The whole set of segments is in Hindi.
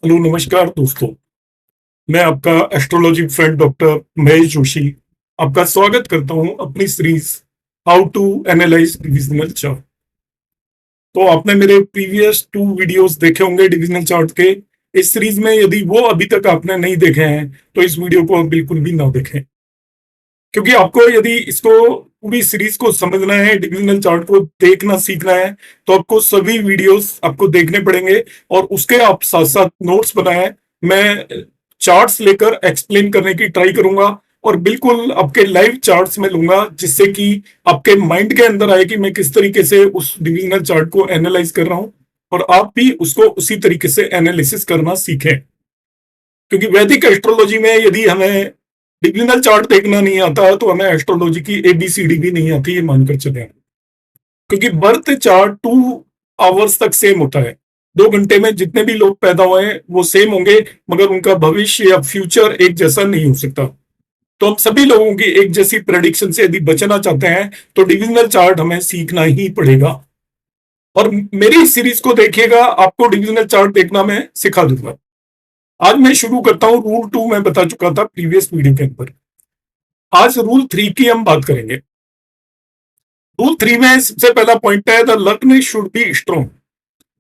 हेलो नमस्कार दोस्तों। मैं आपका astrology friend doctor Mahesh Joshi आपका स्वागत करता हूं अपनी series how to analyse divisional chart. तो आपने मेरे प्रीवियस 2 वीडियोस देखे होंगे डिविजनल चार्ट के। इस सीरीज में यदि वो अभी तक आपने नहीं देखे हैं तो इस वीडियो को बिल्कुल भी ना देखें, क्योंकि आपको यदि इसको पूरी सीरीज को समझना है, डिविजनल चार्ट को देखना सीखना है, तो आपको सभी वीडियोस आपको देखने पड़ेंगे और उसके आप साथ साथ नोट्स बनाए मैं चार्ट्स लेकर एक्सप्लेन करने की ट्राई करूंगा और बिल्कुल आपके लाइव चार्ट्स में लूंगा, जिससे कि आपके माइंड के अंदर आए कि मैं किस तरीके से उस डिविजनल चार्ट को एनालाइज कर रहा हूं और आप भी उसको उसी तरीके से एनालिसिस करना सीखें। क्योंकि वैदिक एस्ट्रोलॉजी में यदि हमें डिविजनल चार्ट देखना नहीं आता तो हमें एस्ट्रोलॉजी की एबीसीडी भी नहीं आती, ये मानकर चले। क्योंकि बर्थ चार्ट 2 आवर्स तक सेम होता है। 2 घंटे में जितने भी लोग पैदा हुए हैं वो सेम होंगे, मगर उनका भविष्य या फ्यूचर एक जैसा नहीं हो सकता। तो हम सभी लोगों की एक जैसी प्रेडिक्शन से यदि बचना चाहते हैं तो डिविजनल चार्ट हमें सीखना ही पड़ेगा। और मेरी इस सीरीज को देखिएगा, आपको डिविजनल चार्ट देखना मैं सिखा दूंगा। आज मैं शुरू करता हूं। रूल 2 मैं बता चुका था प्रीवियस वीडियो के अंदर। आज रूल 3 की हम बात करेंगे। रूल 3 में सबसे पहला पॉइंट है the lagna should be strong.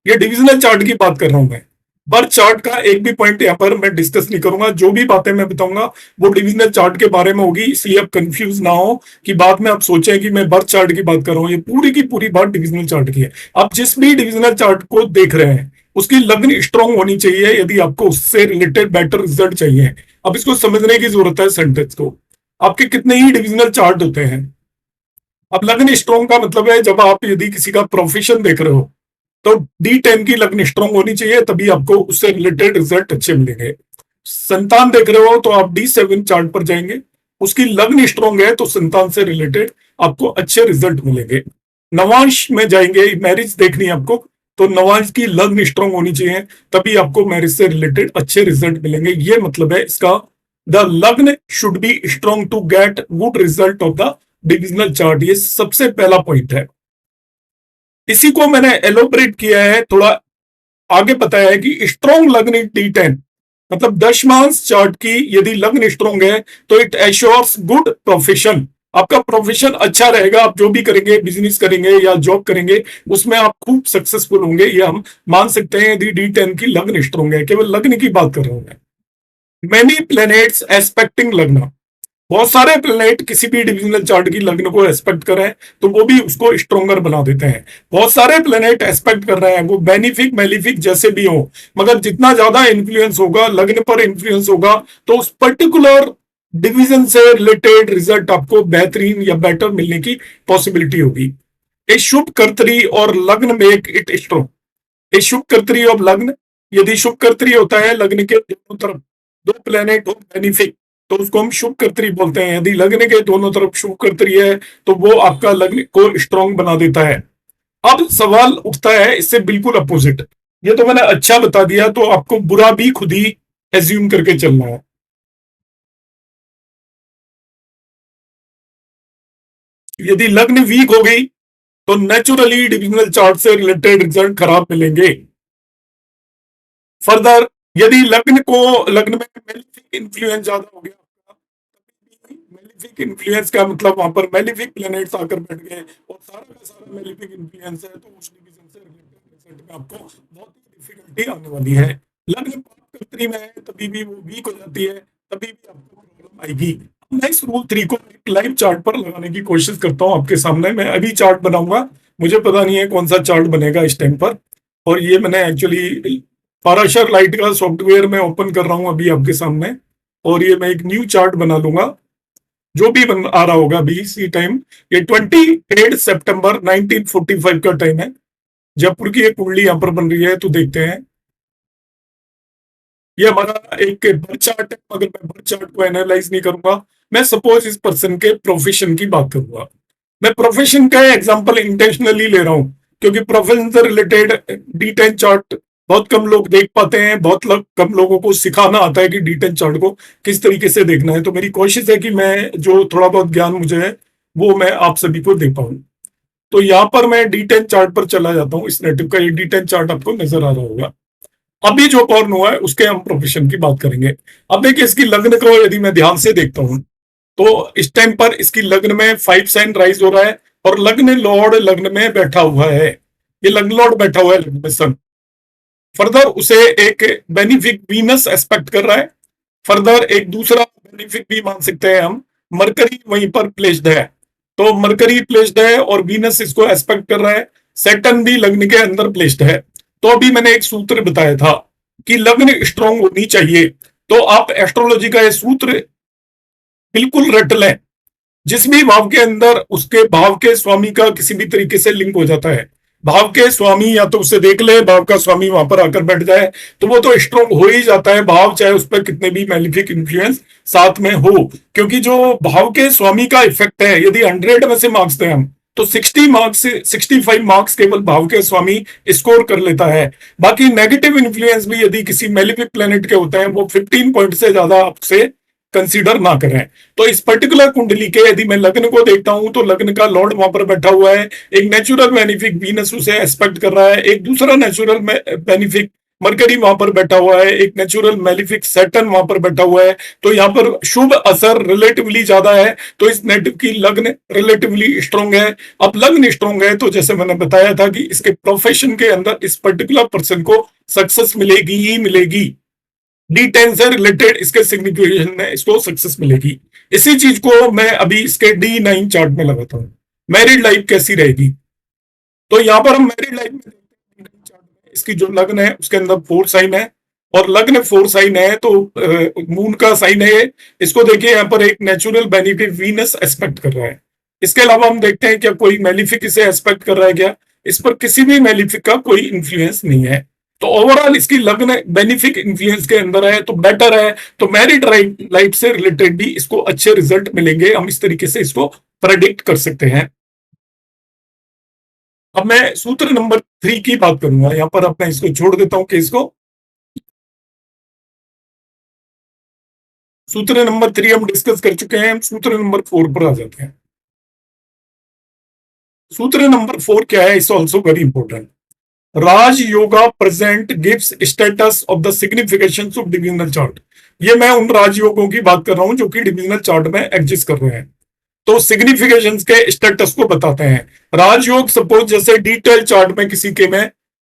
ये डिविजनल चार्ट की बात कर रहा हूं मैं। बर्थ चार्ट का एक भी पॉइंट यहां पर मैं डिस्कस नहीं करूंगा। जो भी बातें मैं बताऊंगा वो डिविजनल चार्ट के बारे में होगी, इसलिए आप कंफ्यूज ना हो कि बाद में आप सोचें कि मैं बर्थ चार्ट की बात कर रहा हूं। ये पूरी की पूरी बात डिविजनल चार्ट की है। आप जिस भी डिविजनल चार्ट को देख रहे हैं उसकी लग्न स्ट्रॉन्ग होनी चाहिए यदि आपको उससे रिलेटेड बेटर रिजल्ट चाहिए। अब इसको समझने की जरूरत है सेंटेंस को। आपके कितने ही डिविजनल चार्ट होते हैं। अब लग्न स्ट्रॉन्ग का मतलब है जब आप यदि किसी का प्रोफेशन देख रहे हो तो D10 की लग्न स्ट्रॉन्ग होनी चाहिए, तभी आपको उससे रिलेटेड रिजल्ट अच्छे मिलेंगे। संतान देख रहे हो तो आप D7 चार्ट पर जाएंगे, उसकी लग्न स्ट्रॉन्ग है तो संतान से रिलेटेड आपको अच्छे रिजल्ट मिलेंगे। नवांश में जाएंगे, मैरिज देखनी है आपको, तो नवांश की लग्न स्ट्रॉन्ग होनी चाहिए, तभी आपको मैरिज से रिलेटेड अच्छे रिजल्ट मिलेंगे। ये मतलब है इसका। The lagna should be strong to get good result of the divisional chart. ये सबसे पहला पॉइंट है। इसी को मैंने एलोबरेट किया है, थोड़ा आगे बताया है कि स्ट्रॉन्ग लग्न D10 मतलब दशमांश चार्ट की यदि लग्न स्ट्रॉन्ग है तो इट एश्योर्स गुड प्रोफेशन। आपका प्रोफेशन अच्छा रहेगा, आप जो भी करेंगे, बिजनेस करेंगे या जॉब करेंगे, उसमें आप खूब सक्सेसफुल होंगे। ये हम मान सकते हैं यदि D10 की लग्न स्ट्रॉन्ग है। केवल लग्न की बात कर रहा हूं मैं। मैनी प्लैनेट्स एस्पेक्टिंग लग्न। बहुत सारे प्लेनेट किसी भी डिविजनल चार्ट की लग्न को एस्पेक्ट कर रहे हैं तो वो भी उसको स्ट्रोंगर बना देते हैं। बहुत सारे प्लेनेट एस्पेक्ट कर रहे हैं, वो बेनिफिक मेलिफिक जैसे भी हो, मगर जितना ज्यादा इन्फ्लुएंस होगा, लग्न पर इन्फ्लुएंस होगा, तो उस पर्टिकुलर डिवीजन से रिलेटेड रिजल्ट आपको बेहतरीन या बेटर मिलने की पॉसिबिलिटी होगी। ए शुभ कर्तरी और लग्न मेक इट स्ट्रॉन्ग। ए शुभ कर्तरी और लग्न, यदि शुभ कर्तरी होता है लग्न के दोनों तरफ दो प्लेनेट हो बेनिफिक, तो उसको हम शुभ कर्तरी बोलते हैं। यदि लग्न के दोनों तरफ शुभ कर्तरी है तो वो आपका लग्न को स्ट्रॉन्ग बना देता है। अब सवाल उठता है इससे बिल्कुल अपोजिट। ये तो मैंने अच्छा बता दिया, तो आपको बुरा भी खुद ही एज्यूम करके चलना है। यदि लग्न वीक हो गई तो नेचुरली डिविजनल चार्ट से रिलेटेड रिजल्ट खराब मिलेंगे। फर्दर, यदि लग्न में मेलिफिक इन्फ्लुएंस ज्यादा हो गया, मेलिफिक इन्फ्लुएंस का मतलब वहां पर मेलिफिक प्लैनेट्स आकर बैठ गए और सारा का सारा मेलिफिक इन्फ्लुएंस है, तो उस डिवीजन से रिलेटेड रिजल्ट में आपको बहुत ही डिफिकल्टी आने वाली है। लग्न कर्तरी में है तभी भी वो वीक हो जाती है, तभी भी आपको प्रॉब्लम आएगी। मैं इस रूल 3 को एक लाइव चार्ट पर लगाने की कोशिश करता हूँ आपके सामने। मैं अभी चार्ट बनाऊंगा, मुझे पता नहीं है कौन सा चार्ट बनेगा इस टाइम पर। और ये मैंने एक्चुअली पाराशर लाइट का सॉफ्टवेयर में ओपन कर रहा हूं अभी आपके सामने, और ये मैं एक न्यू चार्ट बना लूंगा जो भी बन आ रहा होगा अभी इसी टाइम। ये 28 सितंबर 1945 का टाइम है। जयपुर की एक कुंडली यहाँ पर बन रही है, तो देखते हैं। ये हमारा एक बर्थ चार्ट है, मगर मैं बर्थ चार्ट को एनालाइज नहीं करूंगा। मैं सपोज इस पर्सन के प्रोफेशन की बात करूंगा। मैं प्रोफेशन का एग्जांपल इंटेंशनली ले रहा हूं, क्योंकि प्रोफेशन से रिलेटेड D10 चार्ट बहुत कम लोग देख पाते हैं। कम लोगों को सिखाना आता है कि D10 चार्ट को किस तरीके से देखना है। तो मेरी कोशिश है कि मैं जो थोड़ा बहुत ज्ञान मुझे है वो मैं आप सभी को दे पाऊं। तो यहाँ पर मैं D10 चार्ट पर चला जाता हूँ। इस नेटिव का ये D10 चार्ट आपको नजर आ रहा होगा। अभी जो पॉर्न हुआ है उसके हम प्रोफेशन की बात करेंगे। अब देखिए इसकी लग्न को यदि मैं ध्यान से देखता हूं तो इस टाइम पर इसकी लग्न में 5 साइन राइज हो रहा है और लग्न लॉर्ड लग्न में बैठा हुआ है। ये लग्न लॉर्ड बैठा हुआ है लग्न में सन। फर्दर उसे एक बेनिफिक वीनस एस्पेक्ट कर रहा है। फर्दर एक दूसरा बेनिफिक भी मान सकते हैं हम, मरकरी वहीं पर प्लेस्ड है। तो मरकरी प्लेस्ड है और वीनस इसको एस्पेक्ट कर रहा है। सैटर्न भी लग्न के अंदर प्लेस्ड है। तो अभी मैंने एक सूत्र बताया था कि लग्न स्ट्रांग होनी चाहिए। तो आप एस्ट्रोलॉजी का ये सूत्र बिल्कुल रट लें। जिस भी भाव के अंदर उसके भाव के स्वामी का किसी भी तरीके से लिंक हो जाता है, भाव के स्वामी या तो उसे देख ले, भाव का स्वामी वहां पर आकर बैठ जाए, तो वो तो स्ट्रोंग हो ही जाता है भाव, चाहे उस पर कितने भी मैलिफिक इन्फ्लुएंस साथ में हो। क्योंकि जो भाव के स्वामी का इफेक्ट है, यदि 100 में से मार्क्स दें हम, तो 60 मार्क्स से 65 मार्क्स केवल भाव के स्वामी स्कोर कर लेता है। बाकी नेगेटिव इन्फ्लुएंस भी यदि किसी मैलिफिक प्लेनेट के होते हैं, वो 15 पॉइंट से ज्यादा आपसे कंसीडर ना करें। तो इस पर्टिकुलर कुंडली के यदि मैं लग्न को देखता हूं तो लग्न का लॉर्ड वहां पर बैठा हुआ है। एक नेचुरल बेनिफिक वीनस उसे एस्पेक्ट कर रहा है, एक दूसरा नेचुरल बेनिफिक मरकरी वहां पर बैठा हुआ है, एक नेचुरल मेलिफिक सैटर्न वहां पर बैठा हुआ है। तो यहाँ पर शुभ असर रिलेटिवली ज्यादा है, तो इस नेटिव की लग्न रिलेटिवली स्ट्रांग है। अब लग्न स्ट्रांग है तो जैसे मैंने बताया था कि इसके प्रोफेशन के अंदर इस पर्टिकुलर पर्सन को सक्सेस मिलेगी ही मिलेगी। D10 से रिलेटेड इसके सिग्निफिकेशन में इसको सक्सेस मिलेगी। इसी चीज को मैं अभी इसके D9 चार्ट में लगाता हूं, मैरिड लाइफ कैसी रहेगी। तो यहां पर हम मैरिड लाइफ में देखते हैं D9 चार्ट में इसकी जो लग्न है उसके अंदर 4 साइन है और लग्न 4 साइन है, तो मून का साइन है ये। इसको देखिए यहाँ पर एक नेचुरल बेनिफिट वीनस एस्पेक्ट कर रहा है। इसके अलावा हम देखते हैं क्या कोई मेलिफिक इसे एस्पेक्ट कर रहा है क्या, इस पर किसी भी मेलिफिक का कोई इंफ्लुएंस नहीं है। तो ओवरऑल इसकी लग्न बेनिफिक इंफ्लुएंस के अंदर है तो बेटर है। तो मैरिड लाइफ से रिलेटेड भी इसको अच्छे रिजल्ट मिलेंगे, हम इस तरीके से इसको प्रेडिक्ट कर सकते हैं। अब मैं सूत्र नंबर 3 की बात करूंगा, यहां पर अब मैं इसको छोड़ देता हूं केस को। सूत्र नंबर 3 हम डिस्कस कर चुके हैं, हम सूत्र नंबर 4 पर आ जाते हैं। सूत्र नंबर 4 क्या है, it's also very important. Raj yoga present gives status of the signification of divisional chart. ये मैं उन राजयोगों की बात कर रहा हूं जो कि डिविजनल चार्ट में एग्जिस्ट कर रहे हैं, तो सिग्निफिकेशंस के स्टेटस को बताते हैं। राजयोग सपोज जैसे डिटेल चार्ट में किसी के में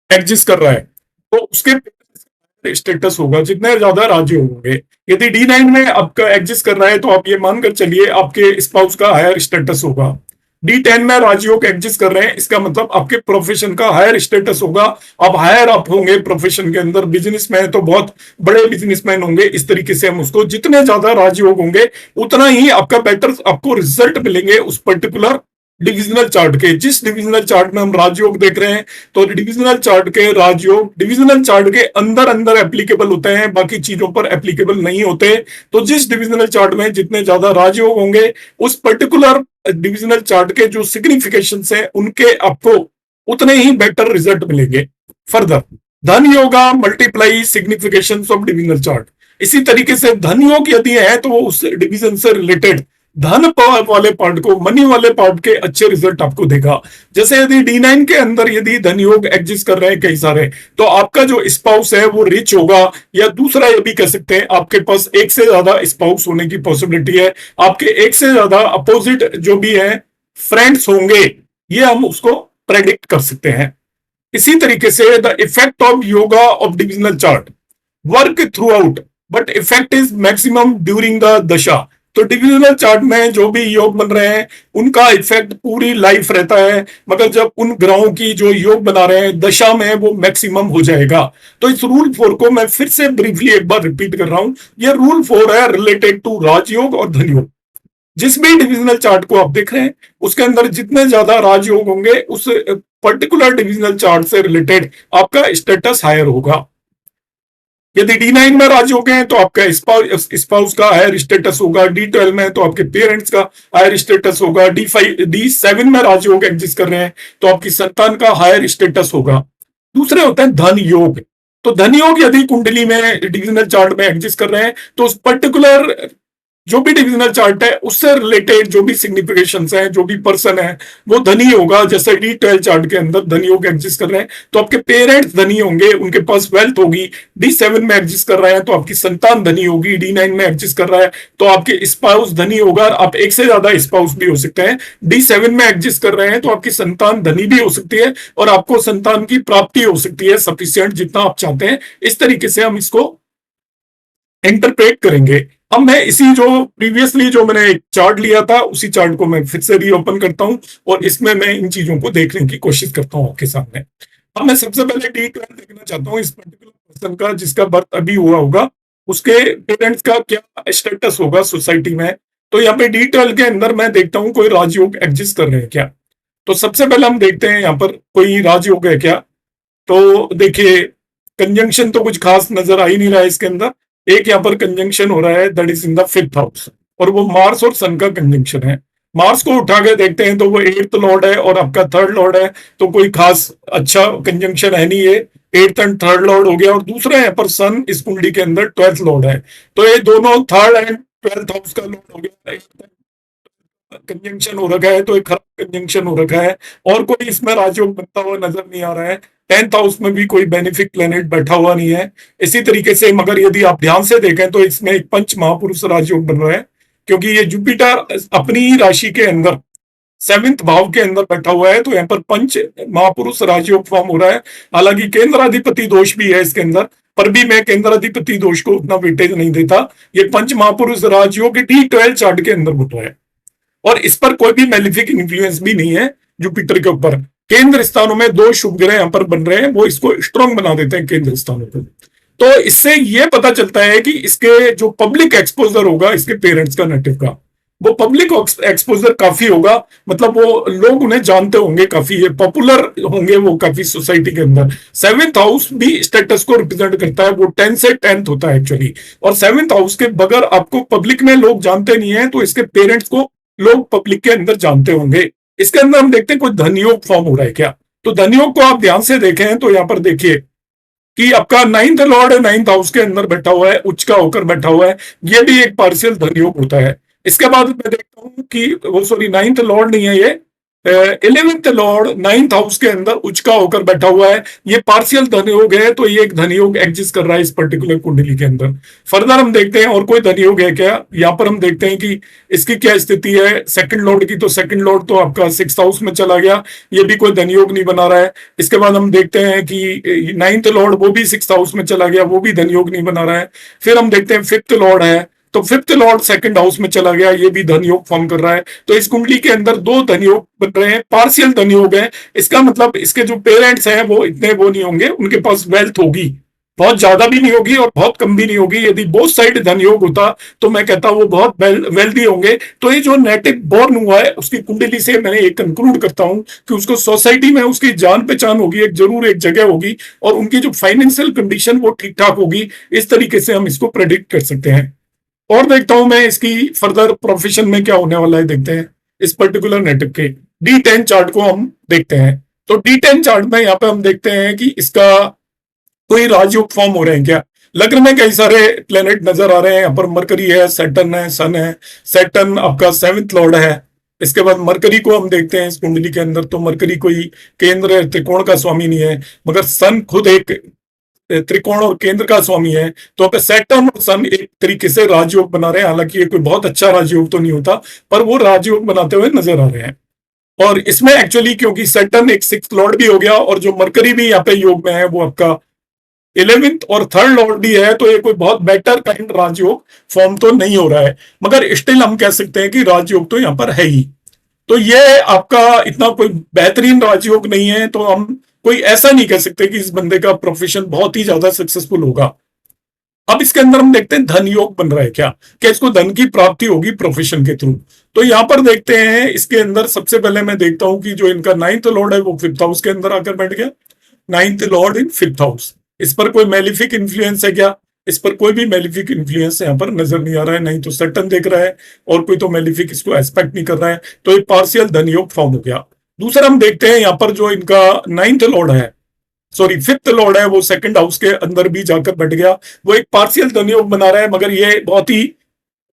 एग्जिस्ट कर रहा है तो उसके स्टेटस होगा जितने ज्यादा राजयोग होंगे। यदि D9 में आपका एग्जिस्ट कर रहा है तो आप ये मानकर चलिए आपके स्पाउस का हायर स्टेटस होगा। D10 में राजयोग एग्जिस्ट कर रहे हैं, इसका मतलब आपके प्रोफेशन का हायर स्टेटस होगा। आप हायर अप होंगे प्रोफेशन के अंदर, बिजनेस में तो बहुत बड़े बिजनेसमैन होंगे। इस तरीके से हम उसको, जितने ज्यादा राजयोग होंगे उतना ही आपका बेटर आपको रिजल्ट मिलेंगे उस पर्टिकुलर डिविजनल चार्ट के। जिस डिविजनल चार्ट में हम राजयोग देख रहे हैं तो डिविजनल चार्ट के राजयोग डिविजनल चार्ट के अंदर अंदर एप्लीकेबल होते हैं, बाकी चीजों पर एप्लीकेबल नहीं होते। तो जिस डिविजनल चार्ट में जितने ज्यादा राजयोग होंगे उस पर्टिकुलर डिविजनल चार्ट के जो सिग्निफिकेशन है उनके आपको उतने ही बेटर रिजल्ट मिलेंगे। फर्दर धन yoga multiply signification of divisional chart. इसी तरीके से धन योग यदि है तो वो उस डिवीजन से रिलेटेड धन वाले पार्ट को, मनी वाले पार्ट के अच्छे रिजल्ट आपको देगा। जैसे यदि D9 के अंदर यदि धन योग एग्जिस्ट कर रहे हैं कई सारे, तो आपका जो स्पाउस है वो रिच होगा, या दूसरा ये भी कह सकते हैं आपके पास एक से ज्यादा स्पाउस होने की पॉसिबिलिटी है। आपके एक से ज्यादा अपोजिट जो भी है फ्रेंड्स होंगे, ये हम उसको प्रेडिक्ट कर सकते हैं। इसी तरीके से the effect of yoga of divisional chart work through out but effect is maximum during the दशा। तो डिविजनल चार्ट में जो भी योग बन रहे हैं उनका इफेक्ट पूरी लाइफ रहता है, मगर जब उन ग्रहों की जो योग बना रहे हैं दशा में वो मैक्सिमम हो जाएगा। तो इस रूल 4 को मैं फिर से ब्रीफली एक बार रिपीट कर रहा हूं। ये रूल 4 है रिलेटेड टू राजयोग और धनयोग। जिस भी डिविजनल चार्ट को आप देख रहे हैं उसके अंदर जितने ज्यादा राजयोग होंगे उस पर्टिकुलर डिविजनल चार्ट से रिलेटेड आपका स्टेटस हायर होगा। यदि D9 में राजयोग हैं तो आपका स्पाउस का हायर स्टेटस होगा, D12 में तो आपके पेरेंट्स का हायर स्टेटस होगा, D7 में राजयोग एग्जिस्ट कर रहे हैं तो आपकी संतान का हायर स्टेटस होगा। दूसरे होते हैं धन योग। तो धन योग यदि कुंडली में डिविजनल चार्ट में एग्जिस्ट कर रहे हैं तो उस पर्टिकुलर जो भी डिविजनल चार्ट है उससे रिलेटेड जो भी सिग्निफिकेशंस हैं, जो भी पर्सन है वो धनी होगा। जैसे D12 चार्ट के अंदर धनी योग एग्जिस्ट कर रहे हैं तो आपके पेरेंट्स धनी होंगे, उनके पास वेल्थ होगी। D7 में एग्जिस्ट कर रहे हैं तो आपकी संतान धनी होगी। D9 में एग्जिस्ट कर रहा है तो आपके स्पाउस धनी होगा। आप एक से ज्यादा स्पाउस भी हो सकते हैं। D7 में एग्जिस्ट कर रहे हैं तो आपकी संतान धनी भी हो सकती है और आपको संतान की प्राप्ति हो सकती है सफिशियंट, जितना आप चाहते हैं। इस तरीके से हम इसको इंटरप्रेट करेंगे। अब मैं इसी जो प्रीवियसली जो मैंने एक चार्ट लिया था उसी चार्ट को मैं फिर से रीओपन करता हूं और इसमें मैं इन चीजों को देखने की कोशिश करता हूं आपके सामने। अब मैं सबसे पहले D12 देखना चाहता हूं इस पर्टिकुलर पर्सन का जिसका बर्थ अभी हुआ होगा, उसके पेरेंट्स का क्या स्टेटस होगा सोसाइटी में। तो यहाँ पे D12 के अंदर मैं देखता हूँ कोई राजयोग एग्जिस्ट कर रहे हैं क्या। तो सबसे पहले हम देखते हैं यहाँ पर कोई राजयोग है क्या। तो देखिए कंजंक्शन तो कुछ खास नजर आ ही नहीं रहा है इसके अंदर। एक यहाँ पर कंजंक्शन हो रहा है that is in the 5th house और वो मार्स और सन का कंजंक्शन है। मार्स को उठा के देखते हैं तो वो 8th लॉर्ड है और आपका 3rd लॉर्ड है, तो कोई खास अच्छा कंजंक्शन है नहीं ये। 8th एंड 3rd लॉर्ड हो गया और दूसरा यहाँ पर सन इस कुंडली के अंदर 12th लॉर्ड है। तो ये दोनों 3rd एंड 12th हाउस का लॉर्ड हो गया, कंजंक्शन हो रखा है तो एक खराब कंजंक्शन हो रखा है और कोई इसमें राजयोग बनता हुआ नजर नहीं आ रहा है। 10th हाउस में भी कोई बेनिफिक प्लेनेट बैठा हुआ नहीं है। इसी तरीके से मगर यदि आप ध्यान से देखें तो इसमें एक पंच महापुरुष राजयोग बन रहा है क्योंकि ये जुपिटर अपनी ही राशि के अंदर 7th भाव के अंदर बैठा हुआ है, तो यहाँ पर पंच महापुरुष राजयोग फॉर्म हो रहा है। हालांकि केंद्राधिपति दोष भी है इसके अंदर, पर भी मैं केंद्राधिपति दोष को उतना वेटेज नहीं देता। ये पंच महापुरुष राजयोग D12 चार्ट के अंदर बन रहा है और इस पर कोई भी मेलिफिक इन्फ्लुएंस भी नहीं है जुपिटर के ऊपर। केंद्र स्थानों में दो शुभ ग्रह यहां पर बन रहे हैं, वो इसको स्ट्रांग बना देते हैं केंद्र स्थानों पर। तो इससे यह पता चलता है कि इसके जो पब्लिक एक्सपोजर होगा इसके पेरेंट्स का नेटिव का, वो पब्लिक एक्सपोजर काफी होगा। मतलब वो लोग उन्हें जानते होंगे, काफी ये पॉपुलर होंगे वो काफी सोसाइटी के अंदर। 7th हाउस भी स्टेटस को रिप्रेजेंट करता है, वो 10 से 10th होता है एक्चुअली। और 7th हाउस के बगैर आपको पब्लिक में लोग जानते नहीं है तो इसके पेरेंट्स को लोग पब्लिक के अंदर जानते होंगे। इसके अंदर हम देखते हैं कोई धनयोग फॉर्म हो रहा है क्या। तो धनयोग को आप ध्यान से देखें तो यहाँ पर देखिए कि आपका 9th लॉर्ड 9th हाउस के अंदर बैठा हुआ है, उच्च का होकर बैठा हुआ है, ये भी एक पार्शियल धनयोग होता है। इसके बाद मैं देखता हूं कि वो सॉरी 9th लॉर्ड नहीं है ये, 11th लॉर्ड 9th हाउस के अंदर उच्च का होकर बैठा हुआ है, ये पार्शियल धनयोग है। तो ये एक धनयोग एग्जिस्ट कर रहा है इस पर्टिकुलर कुंडली के अंदर। फर्दर हम देखते हैं और कोई धनयोग है क्या। यहाँ पर हम देखते हैं कि इसकी क्या स्थिति है सेकंड लॉर्ड की। तो सेकंड लॉर्ड तो आपका 6th हाउस में चला गया, ये भी कोई धनयोग नहीं बना रहा है। इसके बाद हम देखते हैं कि 9th लॉर्ड वो भी 6th हाउस में चला गया, वो भी धनयोग नहीं बना रहा है। फिर हम देखते हैं 5th लॉर्ड है, तो 5th लॉर्ड 2nd हाउस में चला गया, ये भी धनयोग फॉर्म कर रहा है। तो इस कुंडली के अंदर दो धनयोग बन रहे हैं, पार्शियल धनयोग है। इसका मतलब इसके जो पेरेंट्स हैं वो इतने वो नहीं होंगे, उनके पास वेल्थ होगी, बहुत ज्यादा भी नहीं होगी और बहुत कम भी नहीं होगी। यदि बोथ साइड धनयोग होता तो मैं कहता वो बहुत वेल्दी होंगे। तो ये जो नेटिव बॉर्न हुआ है उसकी कुंडली से मैंने एक कंक्लूड करता हूं कि उसको सोसाइटी में उसकी जान पहचान होगी, एक जरूर एक जगह होगी और उनकी जो फाइनेंशियल कंडीशन वो ठीक ठाक होगी। इस तरीके से हम इसको प्रेडिक्ट कर सकते हैं। और देखता हूं मैं इसकी फर्दर प्रोफेशन में क्या होने वाला है, देखते हैं इस पर्टिकुलर नेटिव के D10 चार्ट को हम देखते हैं। तो D10 चार्ट में यहाँ पे हम देखते हैं कि इसका कोई राजयोग फॉर्म हो रहे हैं क्या। लग्न में कई सारे प्लेनेट नजर आ रहे हैं, यहाँ पर मरकरी है, सैटर्न है, सन है। सैटर्न आपका 7th लॉर्ड है। इसके बाद मरकरी को हम देखते हैं इस कुंडली के अंदर, तो मरकरी कोई केंद्र त्रिकोण का स्वामी नहीं है, मगर सन खुद एक त्रिकोण और केंद्र का स्वामी है। तो अब सैटर्न और सन एक तरीके से राजयोग बना रहे हैं। हालांकि ये कोई बहुत अच्छा राजयोग तो नहीं होता, पर वो राजयोग बनाते हुए नजर आ रहे हैं। और इसमें एक्चुअली क्योंकि सैटर्न एक 6th लॉर्ड भी हो गया और जो मरकरी भी यहाँ पे योग में है वो आपका 11th और 3rd लॉर्ड भी है, तो ये कोई बहुत बेटर काइंड राजयोग फॉर्म तो नहीं हो रहा है, मगर स्टिल हम कह सकते हैं कि राजयोग तो यहाँ पर है ही। तो ये आपका इतना कोई बेहतरीन राजयोग नहीं है, तो हम कोई ऐसा नहीं कह सकते कि इस बंदे का प्रोफेशन बहुत ही ज्यादा सक्सेसफुल होगा। अब इसके अंदर हम देखते हैं धन योग बन रहा है क्या इसको धन की प्राप्ति होगी प्रोफेशन के थ्रू। तो यहां पर देखते हैं इसके अंदर सबसे पहले मैं देखता हूं कि जो इनका 9th लॉर्ड है वो 5th हाउस के अंदर आकर बैठ गया। 9th लॉर्ड इन 5th हाउस, इस पर कोई मेलिफिक इन्फ्लुएंस है क्या। इस पर कोई भी मेलिफिक इन्फ्लुएंस यहाँ पर नजर नहीं आ रहा है, नहीं तो सैटर्न देख रहा है और कोई तो मेलिफिक इसको एस्पेक्ट नहीं कर रहा है। तो ये पार्शियल धन योग फॉर्म हो गया। दूसरा हम देखते हैं यहाँ पर जो इनका 9th लॉर्ड है, सॉरी 5th लॉर्ड है, वो 2nd हाउस के अंदर भी जाकर बैठ गया। वो एक पार्शियल धनयोग बना रहा है, मगर ये बहुत ही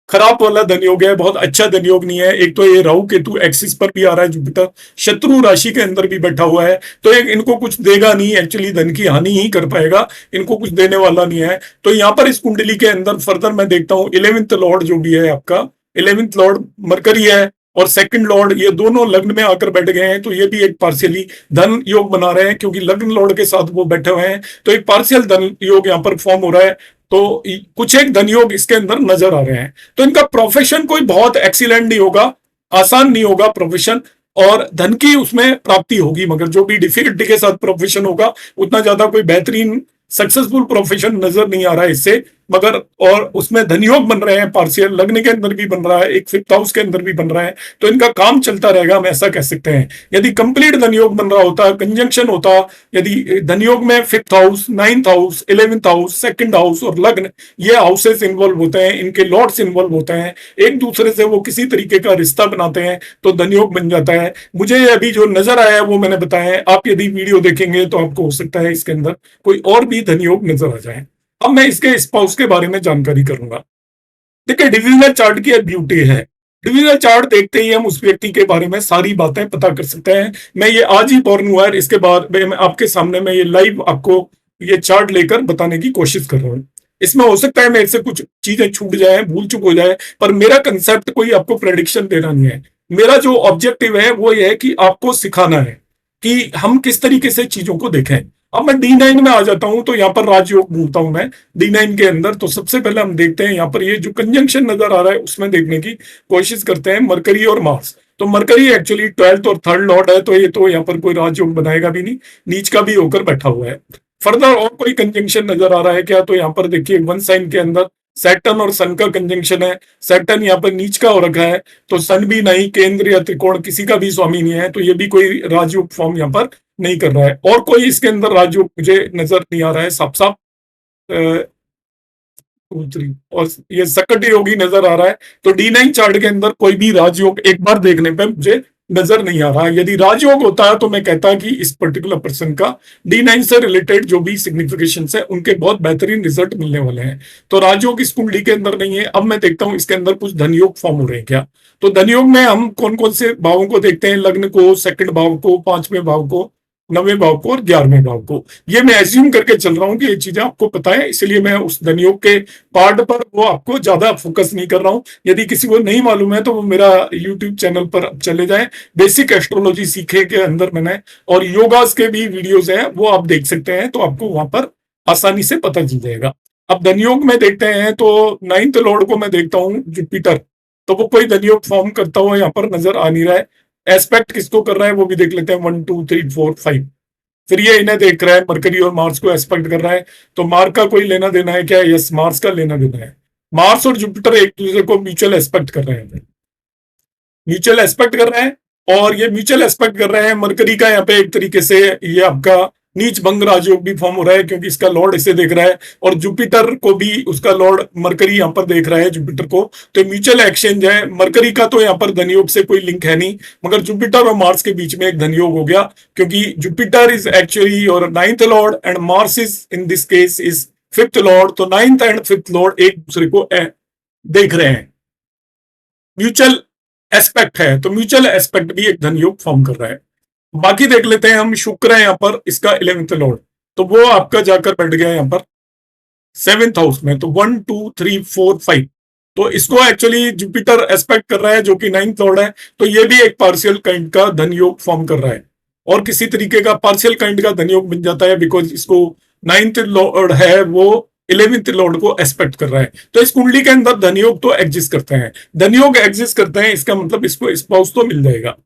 खराब वाला धन योग है, बहुत अच्छा धन योग नहीं है। एक तो ये राहु केतु एक्सिस पर भी आ रहा है, जुपिटर शत्रु राशि के अंदर भी बैठा हुआ है, तो एक इनको कुछ देगा नहीं, एक्चुअली धन की हानि ही कर पाएगा, इनको कुछ देने वाला नहीं है। तो यहाँ पर इस कुंडली के अंदर फर्दर मैं देखता हूँ 11th लॉर्ड जो भी है आपका, 11th लॉर्ड मरकरी है, और सेकंड लॉर्ड ये दोनों लग्न में आकर बैठ गए हैं, तो ये भी एक पार्शियली धन योग बना रहे हैं, क्योंकि लग्न लॉर्ड के साथ वो बैठे हुए हैं, तो एक पार्शियल धन योग यहाँ पर फॉर्म हो रहा है। तो कुछ एक धन योग इसके अंदर नजर आ रहे हैं। तो इनका प्रोफेशन कोई बहुत एक्सीलेंट नहीं होगा, आसान नहीं होगा प्रोफेशन, और धन की उसमें प्राप्ति होगी, मगर जो भी डिफिकल्टी के साथ प्रोफेशन होगा उतना ज्यादा कोई बेहतरीन सक्सेसफुल प्रोफेशन नजर नहीं आ रहा है इससे, मगर और उसमें धनयोग बन रहे हैं, पार्शियल लग्न के अंदर भी बन रहा है, एक फिफ्थ हाउस के अंदर भी बन रहा है, तो इनका काम चलता रहेगा, हम ऐसा कह सकते हैं। यदि कंप्लीट धनयोग बन रहा होता, कंजंक्शन होता, यदि धनयोग में fifth house, ninth house, 11th house, second house और लग्न, ये हाउसेस इन्वॉल्व होते हैं, इनके लॉर्ड्स इन्वॉल्व होते हैं, एक दूसरे से वो किसी तरीके का रिश्ता बनाते हैं, तो धनयोग बन जाता है। मुझे अभी जो नजर आया है वो मैंने बताया है, आप यदि वीडियो देखेंगे तो आपको हो सकता है इसके अंदर कोई और भी धनयोग नजर आ जाए। अब मैं इसके स्पाउस के बारे में जानकारी करूंगा। देखिए, डिविजनल चार्ट की ब्यूटी है, डिविजनल चार्ट देखते ही हम उस व्यक्ति के बारे में सारी बातें पता कर सकते हैं। मैं ये आज ही बॉर्न हुआ है, इसके बाद मैं आपके सामने मैं ये लाइव आपको ये चार्ट लेकर बताने की कोशिश कर रहा हूँ। इसमें हो सकता है मेरे से कुछ चीजें छूट जाए, भूल चूक हो जाए, पर मेरा कंसेप्ट कोई आपको प्रेडिक्शन देना नहीं है। मेरा जो ऑब्जेक्टिव है वो ये है कि आपको सिखाना है कि हम किस तरीके से चीजों को देखें। अब मैं D9 में आ जाता हूं, तो यहाँ पर राजयोग ढूंढता हूं मैं D9 के अंदर। तो सबसे पहले हम देखते हैं यहाँ पर ये जो कंजंक्शन नजर आ रहा है उसमें देखने की कोशिश करते हैं, मरकरी और मार्स। तो मरकरी एक्चुअली 12th और 3rd लॉर्ड है, तो ये तो यहाँ पर कोई राजयोग बनाएगा भी नहीं, नीच का भी होकर बैठा हुआ है। फर्दर और कोई कंजंक्शन नजर आ रहा है क्या? तो यहाँ पर देखिए वन साइन के अंदर सैटर्न और सन का कंजंक्शन है। सैटर्न यहाँ पर नीच का हो रखा है, तो सन भी नहीं, केंद्र या त्रिकोण किसी का भी स्वामी नहीं है, तो ये भी कोई राजयोग फॉर्म यहाँ पर नहीं कर रहा है। और कोई इसके अंदर राजयोग मुझे नजर नहीं आ रहा है साफ साफ। और ये सकट योगी नजर आ रहा है, तो D9 चार्ट के अंदर कोई भी राजयोग एक बार देखने पे मुझे नजर नहीं आ रहा है। यदि राजयोग होता है तो मैं कहता कि इस पर्टिकुलर पर्सन का D9 से रिलेटेड जो भी सिग्निफिकेशन है उनके बहुत बेहतरीन रिजल्ट मिलने वाले हैं। तो राजयोग इस कुंडली के अंदर नहीं है। अब मैं देखता हूं इसके अंदर कुछ धनयोग फॉर्म हो रहे हैं क्या। तो धनयोग में हम कौन कौन से भावों को देखते हैं? लग्न को, सेकंड भाव को, पांचवें भाव को, 9वें भाव को और 11वें भाव को। ये मैं एज्यूम करके चल रहा हूं कि ये चीजें आपको पता है, इसलिए मैं उस धनयोग के पार्ट पर वो आपको ज्यादा फोकस नहीं कर रहा हूं। यदि किसी को नहीं मालूम है तो वो मेरा यूट्यूब चैनल पर चले जाएं, बेसिक एस्ट्रोलॉजी सीखे के अंदर मैंने और योगास के भी वीडियोस हैं, वो आप देख सकते हैं, तो आपको वहां पर आसानी से पता चल जाएगा। अब धनयोग में देखते हैं, तो 9th लॉर्ड को मैं देखता हूँ जुपिटर, तो वो कोई धनयोग फॉर्म करता हुआ यहाँ पर नजर आ नहीं रहा है। एस्पेक्ट किसको कर रहा है वो भी देख लेते हैं, 1 2 3 4 5। फिर ये इन्हें देख रहा है, मरकरी और मार्स को एस्पेक्ट कर रहा है, तो मार्स का कोई लेना देना है क्या? यस, मार्स का लेना देना है। मार्स और जुपिटर एक दूसरे को म्यूचुअल एस्पेक्ट कर रहे हैं, म्यूचुअल एस्पेक्ट कर रहे हैं, और ये म्यूचुअल एस्पेक्ट कर रहे हैं। मरकरी का यहाँ पे एक तरीके से ये आपका नीच भंग राजयोग भी फॉर्म हो रहा है, क्योंकि इसका लॉर्ड इसे देख रहा है, और जुपिटर को भी उसका लॉर्ड मरकरी यहाँ पर देख रहा है जुपिटर को, तो म्यूचुअल एक्सचेंज है। मरकरी का तो यहाँ पर धनयोग से कोई लिंक है नहीं, मगर जुपिटर और मार्स के बीच में एक धनयोग हो गया, क्योंकि जुपिटर इज एक्चुअली और 9th Lord and Mars is in this case is 5th Lord, तो 9th एंड 5th लॉर्ड एक दूसरे को देख रहे हैं, म्यूचुअल एस्पेक्ट है, तो म्यूचुअल एस्पेक्ट भी एक धनयोग फॉर्म कर रहा है। बाकी देख लेते हैं हम, शुक्र है यहाँ पर इसका 11th लॉर्ड, तो वो आपका जाकर बैठ गया यहाँ पर 7th हाउस में, तो 1 2 3 4 5, तो इसको एक्चुअली जुपिटर एस्पेक्ट कर रहा है जो कि 9th लॉर्ड है, तो ये भी एक पार्शियल काइंड का धनयोग फॉर्म कर रहा है, और किसी तरीके का पार्शियल काइंड का धनयोग बन जाता है, बिकॉज इसको 9th लॉर्ड है वो 11th लॉर्ड को एस्पेक्ट कर रहा है। तो इस कुंडली के अंदर धनयोग तो एग्जिस्ट करते हैं, धनयोग एग्जिस्ट करते हैं, इसका मतलब इसको स्पाउस तो मिल जाएगा,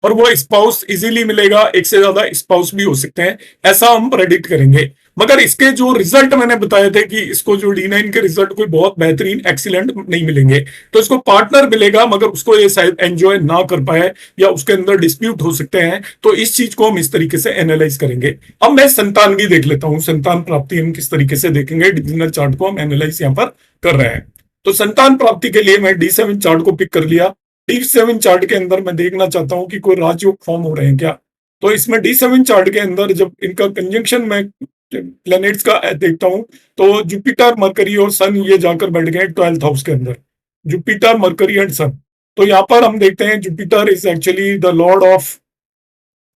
और वो स्पाउस इजीली मिलेगा, एक से ज्यादा स्पाउस भी हो सकते हैं, ऐसा हम प्रेडिक्ट करेंगे। मगर इसके जो रिजल्ट मैंने बताए थे कि इसको जो D9 के रिजल्ट कोई बहुत बेहतरीन एक्सीलेंट नहीं मिलेंगे, तो इसको पार्टनर मिलेगा, मगर उसको ये शायद एंजॉय ना कर पाए या उसके अंदर डिस्प्यूट हो सकते हैं, तो इस चीज को हम इस तरीके से एनालाइज करेंगे। अब मैं संतान भी देख लेता हूं, संतान प्राप्ति हम किस तरीके से देखेंगे, डिविजनल चार्ट को हम एनालाइज यहाँ पर कर रहे हैं। तो संतान प्राप्ति के लिए मैं D7 चार्ट को पिक कर लिया। D7 चार्ट के अंदर मैं देखना चाहता हूं कि कोई राजयोग फॉर्म हो रहे हैं क्या। तो इसमें D7 चार्ट के अंदर जब इनका कंजंक्शन में प्लैनेट्स का देखता हूं, तो जुपिटर, मरकरी और सन ये जाकर बैठ गए 12th हाउस के अंदर। जुपिटर, मरकरी एंड सन। तो यहाँ पर हम देखते हैं Jupiter is actually the Lord of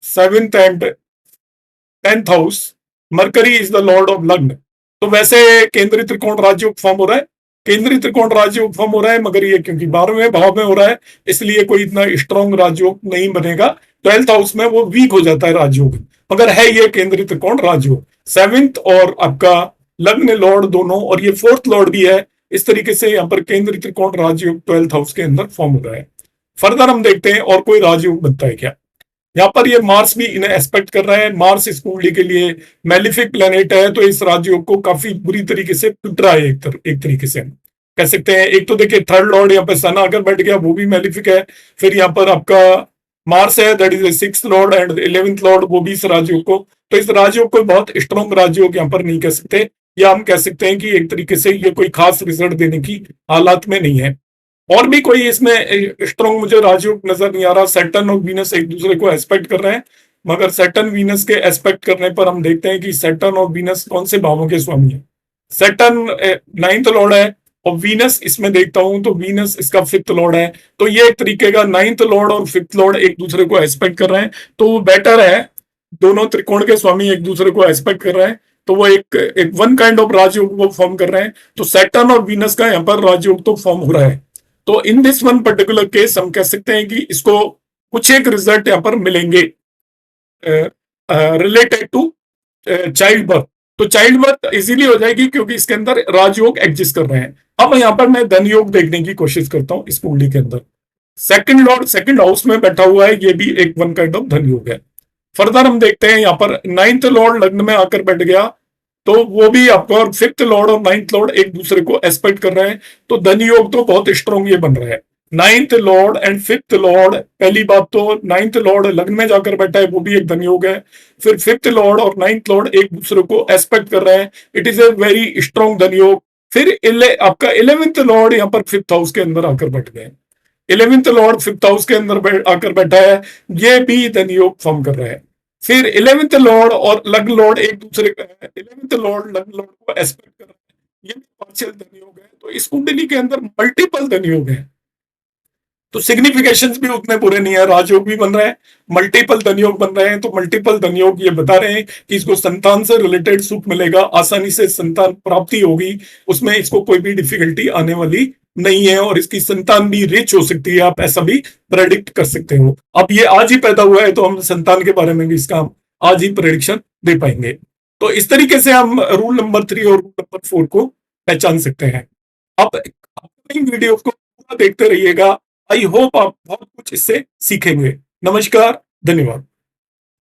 seventh and tenth house, mercury is the Lord of लग्न। तो वैसे केंद्रीय त्रिकोण राजयोग फॉर्म हो रहा है, केंद्रीय त्रिकोण राजयोग फॉर्म हो रहा है, मगर ये क्योंकि 12वें भाव में हो रहा है इसलिए कोई इतना स्ट्रॉन्ग राजयोग नहीं बनेगा। ट्वेल्थ हाउस में वो वीक हो जाता है राजयोग, मगर है ये केंद्रीय त्रिकोण राजयोग। सेवेंथ और आपका लग्न लॉर्ड दोनों, और ये फोर्थ लॉर्ड भी है। इस तरीके से यहाँ पर केंद्रीय त्रिकोण राजयोग ट्वेल्थ हाउस के अंदर फॉर्म हो रहा है। फर्दर हम देखते हैं और कोई राजयोग बनता है क्या। यहाँ पर ये मार्स भी इन्हें एस्पेक्ट कर रहा है। मार्स इस कुंडली के लिए मैलिफिक प्लेनेट है, तो इस राजयोग को काफी बुरी तरीके से पिट रहा है। एक तरीके से हम कह सकते हैं। एक तो देखिए थर्ड लॉर्ड यहाँ पे सन आकर बैठ गया, वो भी मैलिफिक है। फिर यहाँ पर आपका मार्स है, that is sixth Lord, and 11th Lord, वो भी इस राजयोग को। तो इस राजयोग को बहुत स्ट्रॉन्ग राजयोग यहाँ पर नहीं कह सकते, या हम कह सकते हैं कि एक तरीके से ये कोई खास रिजल्ट देने की हालात में नहीं है। और भी कोई इसमें स्ट्रॉन्ग मुझे राजयोग नजर नहीं आ रहा। सैटर्न और वीनस एक दूसरे को एस्पेक्ट कर रहे हैं, मगर सैटर्न वीनस के एस्पेक्ट करने पर हम देखते हैं कि सैटर्न और वीनस कौन से भावों के स्वामी है। सैटर्न 9th लॉर्ड है, और वीनस इसमें देखता हूं तो वीनस इसका 5th लॉर्ड है। तो ये एक तरीके का 9th लॉर्ड और 5th लॉर्ड एक दूसरे को एस्पेक्ट कर रहे हैं, तो वो बेटर है। दोनों त्रिकोण के स्वामी एक दूसरे को एस्पेक्ट कर रहे हैं, तो वो एक वन काइंड ऑफ राजयोग वो फॉर्म कर रहे हैं। तो सैटर्न और वीनस का यहाँ पर राजयोग तो फॉर्म हो रहा है। तो in this one particular case हम कह सकते हैं कि इसको कुछ एक रिजल्ट यहाँ पर मिलेंगे रिलेटेड टू चाइल्ड बर्थ। तो चाइल्ड बर्थ इजीली हो जाएगी क्योंकि इसके अंदर राजयोग एग्जिस्ट कर रहे हैं। अब यहाँ पर मैं धन योग देखने की कोशिश करता हूं इस कुंडली के अंदर। सेकंड लॉर्ड सेकंड हाउस में बैठा हुआ है, ये भी एक वन काइंड ऑफ धन योग है। फर्दर हम देखते हैं यहाँ पर 9th लॉर्ड लग्न में आकर बैठ गया, तो वो भी आपको, और 5th लॉर्ड और 9th लॉर्ड एक दूसरे को एस्पेक्ट कर रहे हैं, तो धन योग तो बहुत स्ट्रॉन्ग ये बन रहा है। 9th Lord and 5th Lord, पहली बात तो 9th लॉर्ड लग्न में जाकर बैठा है, वो भी एक धन योग है। फिर 5th लॉर्ड और 9th लॉर्ड एक दूसरे को एस्पेक्ट कर रहे हैं, it is a very strong धन योग। फिर आपका 11th लॉर्ड यहाँ पर 5th हाउस के अंदर आकर बैठ गए। 11th लॉर्ड 5th हाउस के अंदर आकर बैठा है, ये भी धन योग फॉर्म कर रहा है। फिर 11th लॉर्ड और लग्न लॉर्ड एक दूसरे का, 11th लॉर्ड लग्न लॉर्ड को एस्पेक्ट कर रहा है, ये भी पार्शियल धन योग है। तो इस कुंडली के अंदर मल्टीपल धन योग है, तो सिग्निफिकेशंस भी उतने बुरे नहीं है। राजयोग भी बन रहे हैं, मल्टीपल धनयोग बन रहे हैं। तो मल्टीपल धनयोग ये बता रहे हैं कि इसको संतान से रिलेटेड सुख मिलेगा, आसानी से संतान प्राप्ति होगी, उसमें इसको कोई भी डिफिकल्टी आने वाली नहीं है, और इसकी संतान भी रिच हो सकती है, आप ऐसा भी प्रेडिक्ट कर सकते हो। अब ये आज ही पैदा हुआ है, तो हम संतान के बारे में भी इसका आज ही प्रेडिक्शन दे पाएंगे। तो इस तरीके से हम रूल नंबर 3 और रूल नंबर 4 को पहचान सकते हैं। अब अपनी वीडियो को पूरा देखते रहिएगा। आई होप आप बहुत कुछ इससे सीखेंगे। नमस्कार, धन्यवाद।